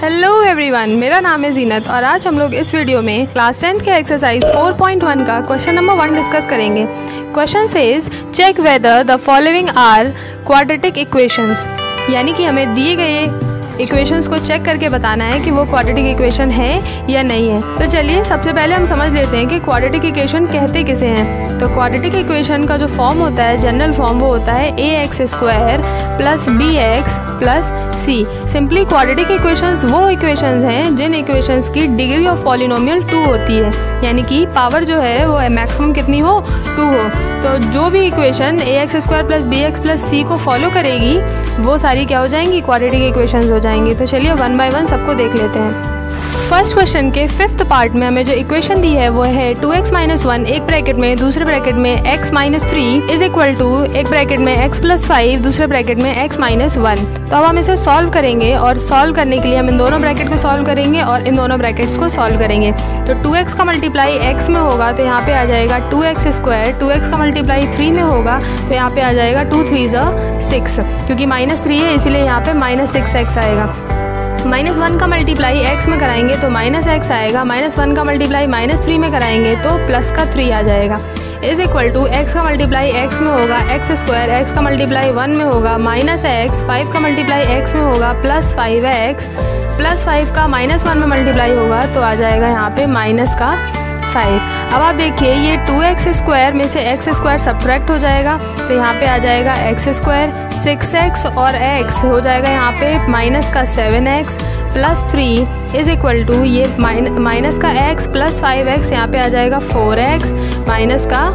Hello everyone, मेरा नाम है जीनत और आज हम लोग इस वीडियो में क्लास 10th के एक्सरसाइज 4.1 का क्वेश्चन नंबर 1 डिस्कस करेंगे। Question says check whether the following are quadratic equations, यानी कि हमें दिए गए इक्वेशंस को चेक करके बताना है कि वो क्वाड्रेटिक इक्वेशन है या नहीं है। तो चलिए सबसे पहले हम समझ लेते हैं कि क्वाड्रेटिक इक्वेशन कहते किसे हैं। तो क्वाड्रेटिक इक्वेशन का जो फॉर्म होता है, जनरल फॉर्म, वो होता है ax² plus bx plus c। Simply quadratic equations वो इक्वेशंस हैं जिन इक्वेशंस की डिग्री ऑफ पॉलिनोमियल 2 होती है, यानी कि पावर जो है वो मैक्सिमम कितनी हो, 2 हो। तो जो भी equation ax² plus bx plus c को फॉलो करेगी वो सारी क्या हो जाएंगी, क्वाड्रेटिक इक्वेशंस हो जाएंगे। तो चलिए 1 बाय 1 सबको देख लेते हैं। फर्स्ट क्वेश्चन के 5th पार्ट में हमें जो इक्वेशन दी है वो है 2x - 1 एक ब्रैकेट में, दूसरे ब्रैकेट में x - 3 इज इक्वल टू एक ब्रैकेट में x + 5 दूसरे ब्रैकेट में x - 1। तो अब हम इसे सॉल्व करेंगे और सॉल्व करने के लिए हम इन दोनों ब्रैकेट को सॉल्व करेंगे और इन दोनों ब्रैकेट्स को सॉल्व करेंगे। तो 2x का मल्टीप्लाई x में होगा तो यहाँ पे आ जाएगा 2x², 2x का मल्टीप्लाई 3 में होगा तो यहाँ पे आ जाएगा 2 3 6, क्योंकि -3 है इसीलिए यहाँ पे -6x आएगा। -1 का मल्टीप्लाई x में कराएंगे तो -x आएगा, -1 का मल्टीप्लाई -3 में कराएंगे तो +3 आ जाएगा। इज इक्वल टू x का मल्टीप्लाई x में होगा x², x का मल्टीप्लाई 1 में होगा -x, 5 का मल्टीप्लाई x में होगा +5x, +5 का -1 में मल्टीप्लाई होगा तो आ जाएगा यहाँ पे -5। अब आप देखिए ये 2x² में से x² सब्ट्रैक्ट हो जाएगा तो यहाँ पे आ जाएगा x², 6x और x हो जाएगा यहाँ पे -7x plus 3 is equal to ये माइनस का x प्लस 5x यहाँ पे आ जाएगा 4x माइनस का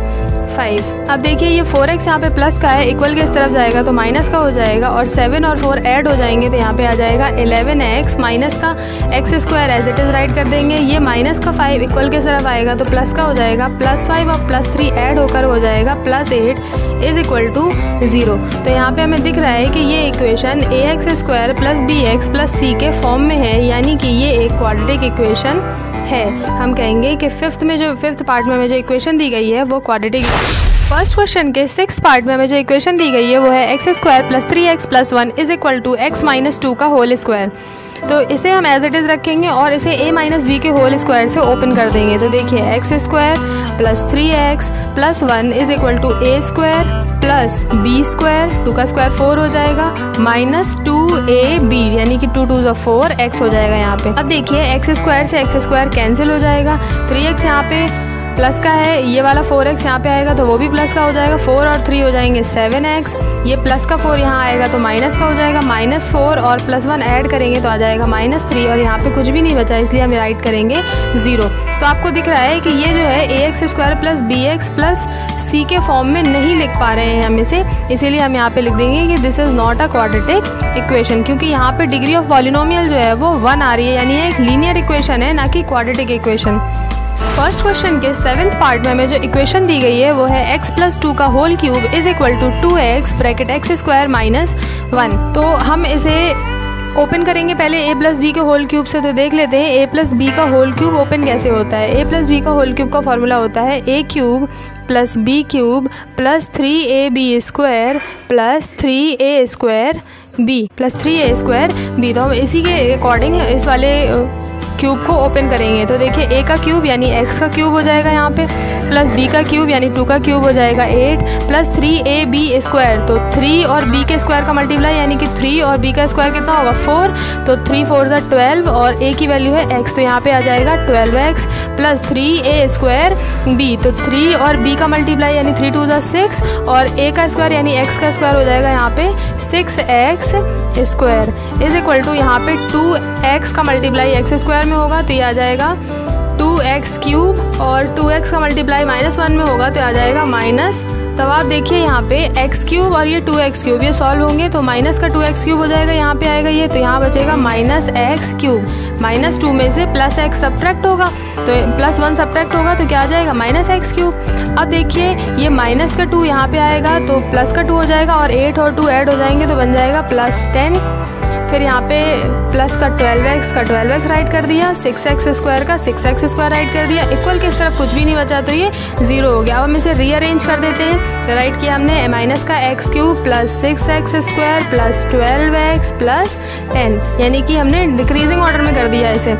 5। अब देखिए ये 4x यहाँ पे प्लस का है, इक्वल के इस तरफ जाएगा तो माइनस का हो जाएगा और 7 और 4 ऐड हो जाएंगे तो यहाँ पे आ जाएगा 11x माइनस का x² as it is right कर देंगे। ये माइनस का 5 इक्वल के इस तरफ आएगा तो प्लस का हो जाएगा, +5 और +3 ऐड होकर हो जाएगा +8 इज इक्वल टू 0। तो यहाँ पे हमें दिख रहा है कि ये equation ax² plus bx plus c के फॉर्म में है, यानी कि ये एक क्वाड्रेटिक इक्वेशन है। हम कहेंगे कि 5th पार्ट में हमें जो इक्वेशन दी गई है वो क्वाड्रेटिक। फर्स्ट क्वेश्चन के 6th पार्ट में हमें जो इक्वेशन दी गई है वो है x² plus 3x plus 1 is equal to x - 2 का होल स्क्वायर। तो इसे हम एज इट इज़ रखेंगे और इसे a - b के होल स्क्वायर से ओपन कर देंगे। तो देखिए x² plus 3x plus 1 is equal to a² plus b², 2 का स्क्वायर 4 हो जाएगा, -2ab यानी कि 2 2 4 x हो जाएगा यहाँ पे। अब देखिए x² से x² कैंसिल हो जाएगा, 3x यहाँ पे प्लस का है, ये वाला 4x यहाँ पे आएगा तो वो भी प्लस का हो जाएगा, 4 और 3 हो जाएंगे 7x, ये प्लस का 4 यहाँ आएगा तो माइनस का हो जाएगा, -4 और +1 ऐड करेंगे तो आ जाएगा -3 और यहाँ पे कुछ भी नहीं बचा इसलिए हम राइट करेंगे 0। तो आपको दिख रहा है कि ये जो है ax² plus bx plus c के फॉर्म में नहीं लिख पा रहे हैं हम इसे, इसीलिए हम यहाँ पे लिख देंगे कि this is not a quadratic equation, क्योंकि यहाँ पे डिग्री ऑफ पॉलिनोमियल जो है वो 1 आ रही है, यानी एक लीनियर इक्वेशन है ना कि क्वाड्रेटिक इक्वेशन। फर्स्ट क्वेश्चन के 7th पार्ट में हमें जो इक्वेशन दी गई है वो है x + 2 का whole cube is equal to 2x bracket x² - 1। तो हम इसे ओपन करेंगे पहले a + b के होल क्यूब से। तो देख लेते हैं a + b का होल क्यूब ओपन कैसे होता है। a + b का होल क्यूब का फॉर्मूला होता है a³ plus b³ plus 3ab² plus 3a² plus 3a² तो हम इसी के अकॉर्डिंग इस वाले क्यूब को ओपन करेंगे। तो देखिए a का क्यूब यानी x का क्यूब हो जाएगा यहाँ पे, प्लस b का क्यूब यानी 2 का क्यूब हो जाएगा 8 प्लस 3ab²। तो 3 और b के स्क्वायर का मल्टीप्लाई यानी कि 3 और b का स्क्वायर कितना होगा 4, तो 3 4 12 और a की वैल्यू है x तो यहाँ पे आ जाएगा 12x प्लस 3a²b। तो 3 और b का मल्टीप्लाई यानी 3 2 6 और a का स्क्वायर यानी x का स्क्वायर हो जाएगा यहाँ पे 6x² इज इक्वल टू यहाँ पे 2x का मल्टीप्लाई x² में होगा तो ये आ जाएगा 2x³ और 2x का मल्टीप्लाई -1 में होगा तो आ जाएगा माइनस। तब आप देखिए यहाँ पे x³ और ये 2x³ ये सॉल्व होंगे तो माइनस का 2x³ हो जाएगा, यहाँ पे आएगा ये तो यहाँ बचेगा -x³। -2 में से +x सब्ट्रैक्ट होगा तो +1 सब्ट्रैक्ट होगा तो क्या आ जाएगा -x³। अब देखिए ये माइनस का 2 यहाँ पे आएगा तो प्लस का 2 हो जाएगा और 8 और 2 ऐड हो जाएंगे तो बन जाएगा +10। फिर फिर यहाँ पे प्लस का 12x का 12x राइट कर दिया, 6x स्क्वायर का 6x स्क्वायर राइट कर दिया, इक्वल की इस तरफ कुछ भी नहीं बचा तो ये 0 हो गया। अब हम इसे रीअरेंज कर देते हैं। तो राइट किया हमने माइनस का x cube plus 6x square plus 12x plus 10, यानी कि हमने डिक्रीजिंग ऑर्डर में कर दिया इसे।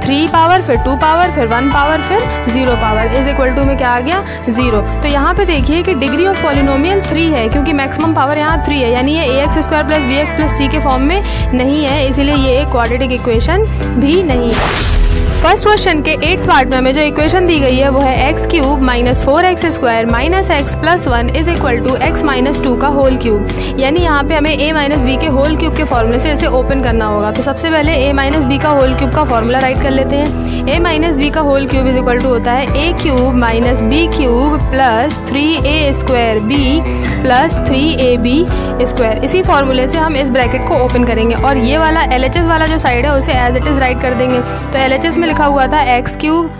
3 पावर फिर 2 पावर फिर 1 पावर फिर 0 पावर इज इक्वल टू में क्या आ गया 0। तो यहाँ पे देखिए कि डिग्री ऑफ पॉलिनोमियल 3 है, क्योंकि मैक्सिमम पावर यहाँ 3 है, यानी ये ax square plus bx plus c के फॉर्म में नहीं है, इसीलिए ये एक क्वाड्रेटिक इक्वेशन भी नहीं है। फर्स्ट क्वेश्चन के 8th पार्ट में हमें जो इक्वेशन दी गई है वो है x cube minus 4x square minus x plus 1 is equal to x minus 2 का होल क्यूब, यानी यहाँ पे हमें a माइनस बी के होल क्यूब के फॉर्मूले से इसे ओपन करना होगा। तो सबसे पहले a माइनस बी का होल क्यूब का फॉर्मूला राइट कर लेते हैं। a माइनस बी का whole cube is equal to होता है a cube minus b cube plus 3a square b plus 3ab square. इसी फॉर्मूले से हम इस ब्रैकेट को ओपन करेंगे और ये वाला LHS वाला जो साइड है उसे एज इट इज़ राइट कर देंगे। तो LHS में लिखा हुआ था x cube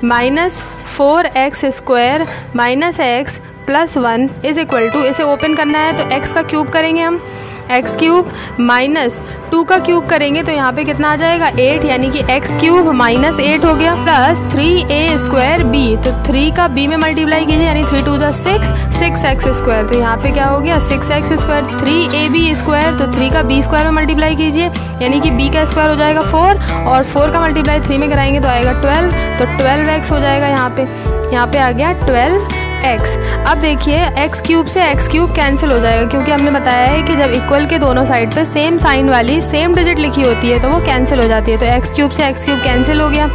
minus 4x square minus x plus 1 is equal to, इसे ओपन करना है तो x का क्यूब करेंगे हम, x क्यूब माइनस 2 का क्यूब करेंगे तो यहाँ पे कितना आ जाएगा 8, यानी कि x क्यूब माइनस 8 हो गया प्लस 3a स्क्वायर b, तो 3 का b में मल्टीप्लाई कीजिए यानी 3 2 6 6x स्क्वायर, तो यहाँ पे क्या हो गया 6x स्क्वायर 3ab स्क्वायर, तो 3 का b स्क्वायर में मल्टीप्लाई कीजिए यानी कि b का स्क्वायर हो जाएगा 4 और 4 का मल्टीप्लाई 3 में कराएंगे तो आएगा 12, तो 12x हो जाएगा यहाँ पे आ गया 12x। अब देखिए x क्यूब से x क्यूब कैंसिल हो जाएगा, क्योंकि हमने बताया है कि जब इक्वल के दोनों साइड पे सेम साइन वाली सेम डिजिट लिखी होती है तो वो कैंसिल हो जाती है। तो x क्यूब से x क्यूब कैंसिल हो गया,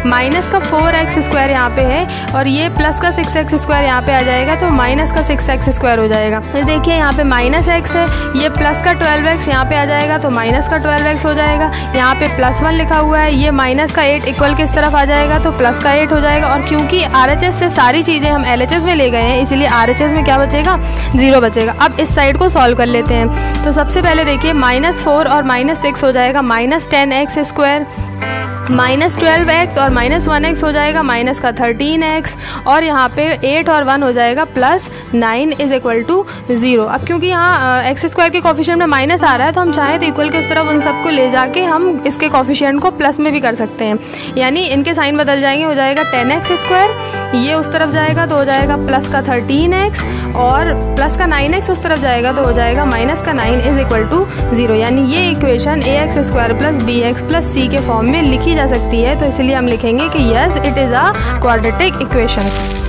माइनस का 4x स्क्वायर यहाँ पे है और ये प्लस का 6x स्क्वायर यहाँ पे आ जाएगा तो माइनस का 6x स्क्वायर हो जाएगा। फिर देखिए यहाँ पे माइनस x है, ये प्लस का 12x यहाँ पे आ जाएगा तो माइनस का 12x हो जाएगा। यहाँ पे प्लस 1 लिखा हुआ है, ये माइनस का 8 इक्वल किस तरफ आ जाएगा तो प्लस का 8 हो जाएगा। और क्योंकि RHS से सारी चीज़ें हम LHS में ले गए हैं इसलिए RHS में क्या बचेगा 0 बचेगा। अब इस साइड को सॉल्व कर लेते हैं। तो सबसे पहले देखिए -4 और -6 हो जाएगा -10x स्क्वायर, -12x और -1x हो जाएगा माइनस का 13x और यहाँ पे 8 और 1 हो जाएगा +9 इज इक्वल टू 0। अब क्योंकि यहाँ x स्क्वायर के कोफिशिएंट में माइनस आ रहा है तो हम चाहें तो इक्वल के उस तरफ उन सबको ले जाके हम इसके कोफिशिएंट को प्लस में भी कर सकते हैं, यानी इनके साइन बदल जाएंगे, हो जाएगा 10x स्क्वायर, ये उस तरफ जाएगा तो हो जाएगा प्लस का 13x और प्लस का 9x उस तरफ जाएगा तो हो जाएगा माइनस का 9 इज इक्वल टू 0। यानी ये equation ax square plus bx plus c के फॉर्म में लिखी जा सकती है। तो इसलिए हम लिखेंगे कि yes it is a quadratic equation.